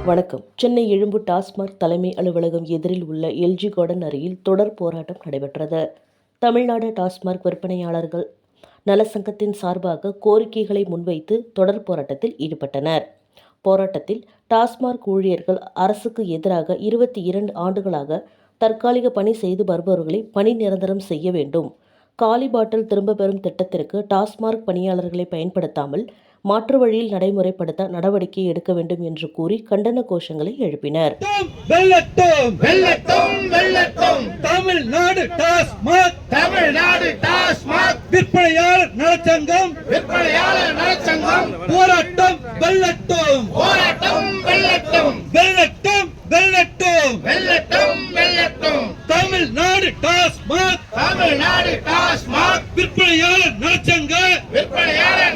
வணக்கம். சென்னை எழும்பூர் டாஸ்மாக் தலைமை அலுவலகம் எதிரில் உள்ள எல்ஜி கார்டன் அருகில் தொடர் போராட்டம் நடைபெற்றது. தமிழ்நாடு டாஸ்மாக் விற்பனையாளர்கள் நலசங்கத்தின் சார்பாக கோரிக்கைகளை முன்வைத்து தொடர் போராட்டத்தில் ஈடுபட்டனர். போராட்டத்தில் டாஸ்மாக் ஊழியர்கள் அரசுக்கு எதிராக 22 ஆண்டுகளாக தற்காலிக பணி செய்து வருபவர்களை பணி நிரந்தரம் செய்ய வேண்டும், காலி பாட்டில் திரும்ப பெறும் திட்டத்திற்கு டாஸ்மாக் பணியாளர்களை பயன்படுத்தாமல் மாற்று வழியில் நடைமுறைப்படுத்த நடவடிக்கை எடுக்க வேண்டும் என்று கூறி கண்டன கோஷங்களை எழுப்பினர். தமிழ்நாடு டாஸ்மாக் விற்பனையாளர் நலச்சங்கம் போராட்டம் வெல்லட்டும். தமிழ்நாடு டாஸ்மாக் விற்பனையாளர்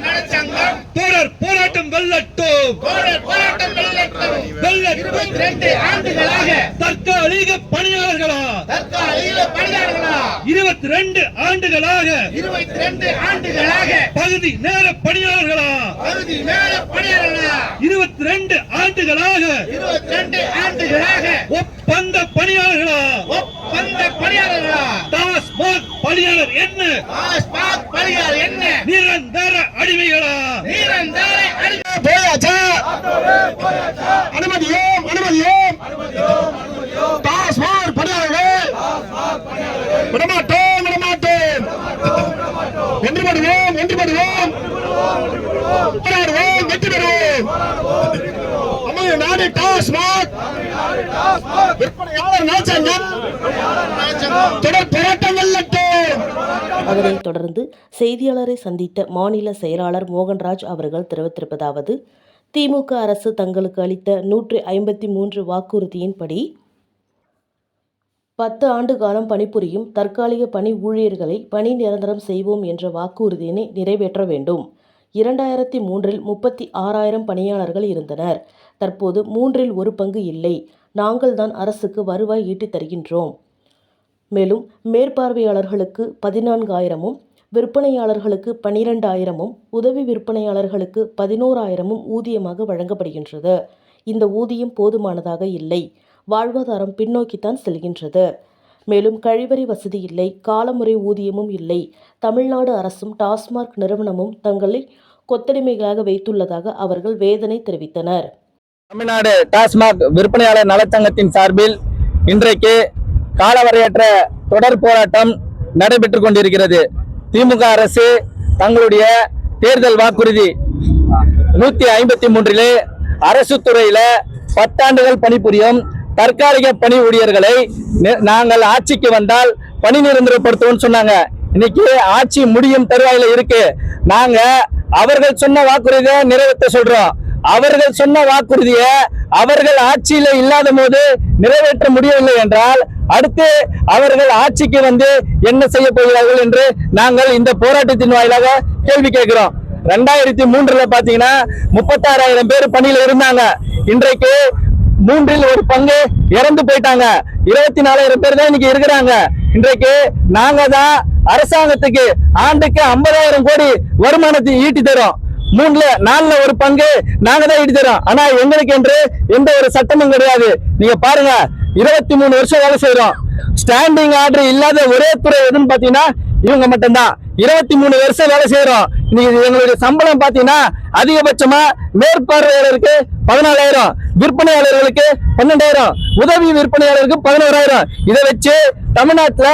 நலச்சங்கம் தொடர் போராட்டம் வெல்லட்டும். 22 ஆண்டுகளாக தற்காலிக பணியாளர்களா 22 ஆண்டுகளாக பகுதி நேர பணியாளர்களா 22 ஆண்டுகளாக ஒப்பந்த பணியாளர்களா டாஸ்மாக் பணியாளர் என்ன நிரந்தர அடிமைகளா அனுமதியோம் டாஸ்மாக் பணியாளர்கள் விடமாட்டோம். ஒன்றுபடுவோம், வெற்றி பெறுவோம். தமிழ்நாடு டாஸ்மாக் விற்பனையாளர் நலச்சங்கம் தொடர் போராட்டம் வெல்லட்டும். அதனைத் தொடர்ந்து செய்தியாளரை சந்தித்த மாநில செயலாளர் மோகன்ராஜ் அவர்கள் தெரிவித்திருப்பதாவது: திமுக அரசு தங்களுக்கு அளித்த 153 வாக்குறுதியின்படி 10 ஆண்டு காலம் பணிபுரியும் தற்காலிக பணி ஊழியர்களை பணி நிரந்தரம் செய்வோம் என்ற வாக்குறுதியினை நிறைவேற்ற வேண்டும். 2003இல் 36,000 பணியாளர்கள் இருந்தனர். தற்போது 1/3 பங்கு இல்லை. நாங்கள் தான் அரசுக்கு வருவாய் ஈட்டித் தருகின்றோம். மேலும் மேற்பார்வையாளர்களுக்கு 14,000 விற்பனையாளர்களுக்கு 12,000 உதவி விற்பனையாளர்களுக்கு 11,000 ஊதியமாக வழங்கப்படுகின்றது. இந்த ஊதியம் போதுமானதாக இல்லை. வாழ்வாதாரம் பின்னோக்கித்தான் செல்கின்றது. மேலும் கழிவறை வசதி இல்லை, காலமுறை ஊதியமும் இல்லை. தமிழ்நாடு அரசும் டாஸ்மாக் நிறுவனமும் தங்களை கொத்தடிமைகளாக வைத்துள்ளதாக அவர்கள் வேதனை தெரிவித்தனர். தமிழ்நாடு டாஸ்மாக் விற்பனையாளர் நலச்சங்கத்தின் சார்பில் இன்றைக்கு காலவரையற்ற தொடர் போராட்டம் நடைபெற்றுக் கொண்டிருக்கிறது. திமுக அரசு தங்களுடைய தேர்தல் வாக்குறுதி 153 அரசு துறையில 10 ஆண்டுகள் பணிபுரியும் தற்காலிக பணி ஊழியர்களை நாங்கள் ஆட்சிக்கு வந்தால் பணி நிரந்தரப்படுத்துவோம் சொன்னாங்க. இன்னைக்கு ஆட்சி முடியும் தருவாயில இருக்கு. நாங்க அவர்கள் சொன்ன வாக்குறுதியை நிறைவேற்ற சொல்றோம். அவர்கள் சொன்ன வாக்குறுதியை அவர்கள் ஆட்சியில இல்லாத போது நிறைவேற்ற முடியவில்லை என்றால் அடுத்து அவர்கள் ஆட்சிக்கு வந்து என்ன செய்ய போகிறார்கள் என்று நாங்கள் இந்த போராட்டத்தின் வாயிலாக கேள்வி கேட்கிறோம். 2003 பாத்தீங்கன்னா 36,000 பேர் பணியில இருந்தாங்க. இன்றைக்கு 1/3 பங்கு இறந்து போயிட்டாங்க. 24,000 பேர் தான் இன்னைக்கு இருக்கிறாங்க. இன்றைக்கு நாங்க தான் அரசாங்கத்துக்கு ஆண்டுக்கு 50,000 கோடி வருமானத்தை ஈட்டி தரோம். 4/4 பங்கு நாங்க தான் ஈட்டி தரோம். ஆனா எங்களுக்கு என்று எந்த ஒரு சட்டமும் கிடையாது. நீங்க பாருங்க, 23 வருஷம் வேலை செய்யறோம். ஸ்டாண்டிங் ஆர்டர் இல்லாத ஒரே துறை எதுன்னு பாத்தீங்கன்னா இவங்க மட்டும்தான். 23 வருஷம் வேலை செய்யறோம். இன்னைக்கு எங்களுடைய சம்பளம் பாத்தீங்கன்னா அதிகபட்சமா மேற்பார்வையாளருக்கு 14,000, விற்பனையாளர்களுக்கு 12,000, உதவி விற்பனையாளருக்கு 11,000. இதை வச்சு தமிழ்நாட்டுல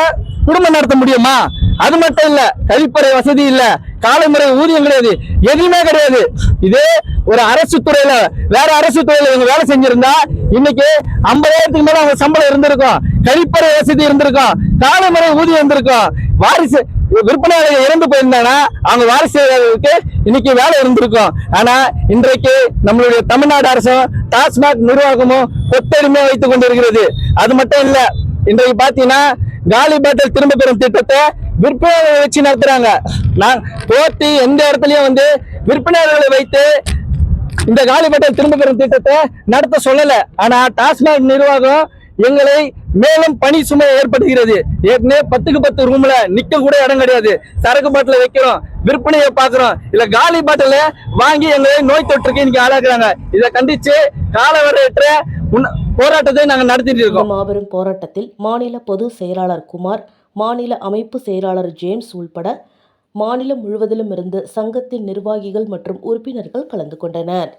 குடும்பம் நடத்த முடியுமா? அது மட்டும் இல்ல, கழிப்பறை வசதி இல்ல, காலமுறை ஊதியம் கிடையாது, எதுவுமே கிடையாது. இதே ஒரு அரசு துறையில வேற அரசு துறையில இவங்க வேலை செஞ்சிருந்தா இன்னைக்கு 50,000க்கு மேல அவங்க சம்பளம் இருந்திருக்கும், கழிப்பறை வசதி இருந்திருக்கும், காலமுறை ஊதியம் இருந்திருக்கும். வாரிசு விற்பனையாளர்கள் இறந்து போயிருந்தாங்கன்னா அவங்க வாரிசுகளுக்கு இன்னைக்கு வேலை இருந்திருக்கும். ஆனா இன்றைக்கு நம்மளுடைய தமிழ்நாடு அரசும் டாஸ்மாக் நிர்வாகமும் கொத்தடிமையா வைத்துக் கொண்டிருக்கிறது. அது மட்டும் இல்ல, இன்றைக்கு பாத்தீங்கன்னா காலி பாட்டில் திரும்ப பெறும் திட்டத்தை விற்பனையாளர்களை வச்சு நடத்துறாங்க. நான் போட்டி எந்த இடத்துலயும் வந்து விற்பனையாளர்களை வைத்து இந்த காலி பாட்டில் திரும்ப பெறும் திட்டத்தை நடத்த சொல்லல. ஆனா டாஸ்மாக் நிர்வாகம் எங்களை மேலும் பணி சுமை ஏற்படுகிறது. ஏற்கனவே 10க்கு 10 ரூம்ல நிக்க கூட இடம் கிடையாது. சரக்கு பாட்டில வைக்கிறோம், விற்பனையை பாக்குறோம், இல்ல காலி பாட்டில வாங்கி எங்களை நோய் தொற்றுக்கு இன்னைக்கு ஆளாக்குறாங்க. இதை கண்டிச்சு காலவரையற்ற போராட்டத்தை நாங்க நடத்திட்டு இந்த இருக்கோம். மாபெரும் போராட்டத்தில் மாநில பொதுச் செயலாளர் குமார், மாநில அமைப்பு செயலாளர் ஜேம்ஸ் உள்பட மாநிலம் முழுவதிலும் இருந்து சங்கத்தின் நிர்வாகிகள் மற்றும் உறுப்பினர்கள் கலந்து கொண்டனர்.